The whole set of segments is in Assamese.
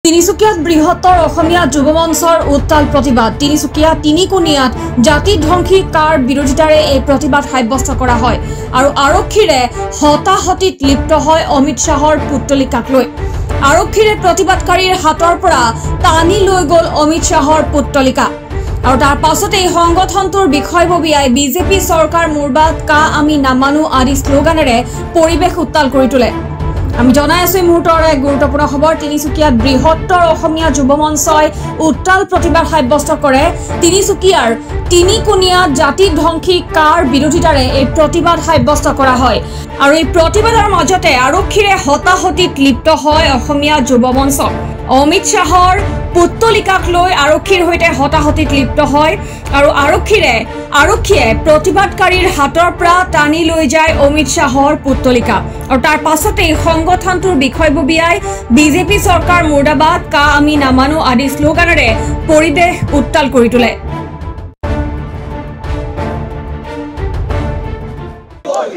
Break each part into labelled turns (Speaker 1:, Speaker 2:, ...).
Speaker 1: তিনিচুকীয়াত বৃহত্তৰ অসমীয়া যুৱ মঞ্চৰ উত্তাল প্ৰতিবাদ। তিনিচুকীয়া তিনিকোণীয়াত জাতি ধ্বংসী কাৰ বিৰোধিতাৰে এই প্ৰতিবাদ সাব্যস্ত কৰা হয় আৰু আৰক্ষীৰে হতাহতিত লিপ্ত হয় অমিত শাহৰ পুতলিকাক লৈ। আৰক্ষীৰে প্ৰতিবাদকাৰীৰ হাতৰ পৰা টানি লৈ গ'ল অমিত শাহৰ পুতলিকা আৰু তাৰ পাছতে এই সংগঠনটোৰ বিষয়ববীয়াই বিজেপি চৰকাৰ মুৰ্বাদ কা আমি নামানো আদি শ্লোগানেৰে পৰিৱেশ উত্তাল কৰি তোলে। আমি জনাই আছো এই মুহূৰ্তৰ এক গুৰুত্বপূৰ্ণ খবৰ। তিনিচুকীয়াত বৃহত্তৰ অসমীয়া যুৱ মঞ্চই উত্তাল প্ৰতিবাদ সাব্যস্ত কৰে। তিনিচুকীয়াৰ তিনিকোণীয়া জাতি ধ্বংসী কাৰ বিৰোধিতাৰে এই প্ৰতিবাদ সাব্যস্ত কৰা হয় আৰু এই প্ৰতিবাদৰ মাজতে আৰক্ষীৰে হতাহতিত লিপ্ত হয় অসমীয়া যুৱ মঞ্চ। অমিত শাহৰ পুতলিকাক লৈ আৰক্ষীৰ সৈতে হতাহতিত লিপ্ত হয় আৰু আৰক্ষীয়ে প্ৰতিবাদকাৰীৰ হাতৰ পৰা টানি লৈ যায় অমিত শাহৰ পুতলিকা আৰু তাৰ পাছতে সংগঠনটোৰ বিষয়ববীয়াই বিজেপি চৰকাৰ মুৰ্দাবাদ কা আমি নামানো আদি শ্লোগানেৰে পৰিৱেশ উত্তাল কৰি তোলে।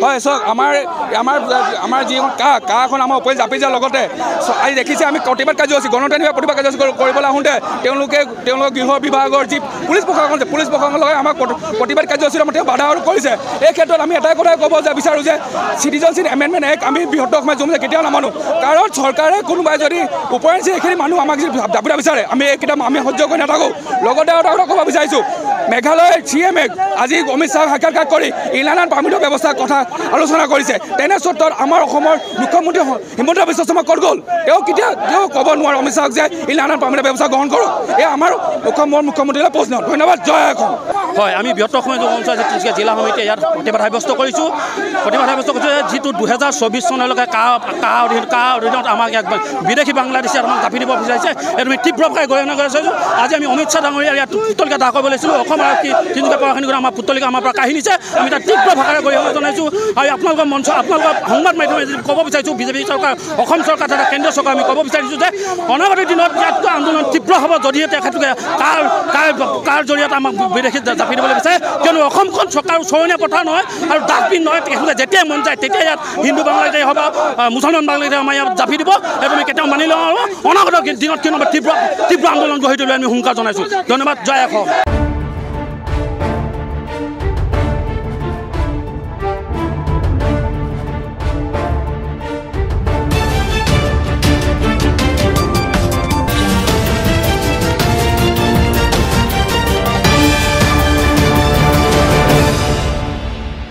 Speaker 2: হয় চক আমাৰ যি কাখন আমাৰ ওপৰত জাপি যোৱাৰ লগতে আজি দেখিছে আমি প্ৰতিবাদ কাৰ্যসূচী গণতান্ত্ৰিক প্ৰতিবাদ কাৰ্যসূচী কৰিবলৈ আহোঁতে তেওঁলোকে গৃহ বিভাগৰ যি পুলিচ প্ৰশাসনৰ লগত আমাক প্ৰতিবাদ কাৰ্যসূচীৰ মতে বাধা আৰোপ কৰিছে। এই ক্ষেত্ৰত আমি এটাই কথাই ক'ব বিচাৰোঁ যে চিটিজেনশ্বিপ এমেণ্ডমেণ্ট এক্ট আমি বৃহত্তৰ অসমীয়া যুৱ কেতিয়াও নামানো, কাৰণ চৰকাৰে কোনোবাই যদি ওপৰেঞ্চি এইখিনি মানুহ আমাক যদি দাবিতা বিচাৰে আমি এইকেইটা আমি সহ্য কৰি নাথাকোঁ। লগতে আৰু এটা কথা ক'ব বিচাৰিছোঁ, মেঘালয়ৰ CM-এ আজি অমিত শ্বাহক সাক্ষাৎকাৰ কৰি ইনলাইন পাৰ্মিটৰ ব্যৱস্থাৰ কথা আলোচনা কৰিছে। তেনে স্বত্বত আমাৰ অসমৰ মুখ্যমন্ত্ৰী হিমন্ত বিশ্ব শৰ্মা ক'ত গ'ল? তেওঁ ক'ব নোৱাৰে অমিত শ্বাহক যে ইনলাইন পাৰ্মিটৰ ব্যৱস্থা গ্ৰহণ কৰক। এই আমাৰ মুখ্যমন্ত্ৰীলৈ প্ৰশ্ন। ধন্যবাদ। জয় অসম।
Speaker 3: হয়, আমি বৃহত্তৰ অসমীয়া যুৱ মঞ্চ তিনিচুকীয়া জিলা সমিতিয়ে ইয়াত প্ৰতিবাদ সাব্যস্ত কৰিছোঁ যিটো 2024 চনলৈকে কা অধীনত আমাক বিদেশী বাংলাদেশী আমাক জাপি দিব বিচাৰিছে। এইটো আমি তীব্ৰভাৱে গৰিহণা কৰি চাইছোঁ। আজি আমি অমিত শ্বাহ ডাঙৰীয়াৰ ইয়াত পুতলিকা দাহ কৰিব লৈছিলোঁ। অসম আৰক্ষী তিনিচুকীয়া পৌৰসভা আমাৰ পুতলিকা আমাৰ পৰা কাঢ়ি নিছে। আমি তাত তীব্ৰ ভাষাৰে গৰিহণা জনাইছোঁ আৰু আপোনালোকৰ মঞ্চ আপোনালোকৰ সংবাদ মাধ্যমে যদি ক'ব বিচাৰিছোঁ বিজেপি চৰকাৰ অসম চৰকাৰ তথা কেন্দ্ৰীয় চৰকাৰ আমি ক'ব বিচাৰিছোঁ যে অনাগত দিনত ইয়াতকৈ আন্দোলন তীব্ৰ হ'ব যদিহে তেখেতলোকে কাৰ জৰিয়তে আমাক বিদেশী জাপি দিবলৈ বিচাৰে। কিয়নো অসমখন চৰকাৰ চৰণীয়া পথাৰ নহয় আৰু ডাষ্টবিন নহয়। তেখেতলোকে যেতিয়াই মন যায় তেতিয়াই ইয়াত হিন্দু বাংলাদেশী হ'ব মুছলমান বাংলাদেশী আমাৰ ইয়াত জাপি দিব। সেইটো আমি কেতিয়াও মানি লওঁ আৰু অনাগত দিনত তীব্ৰ আন্দোলন গঢ়ি তুলিবলৈ আমি হুংকাৰ জনাইছোঁ। ধন্যবাদ। জয় অসম।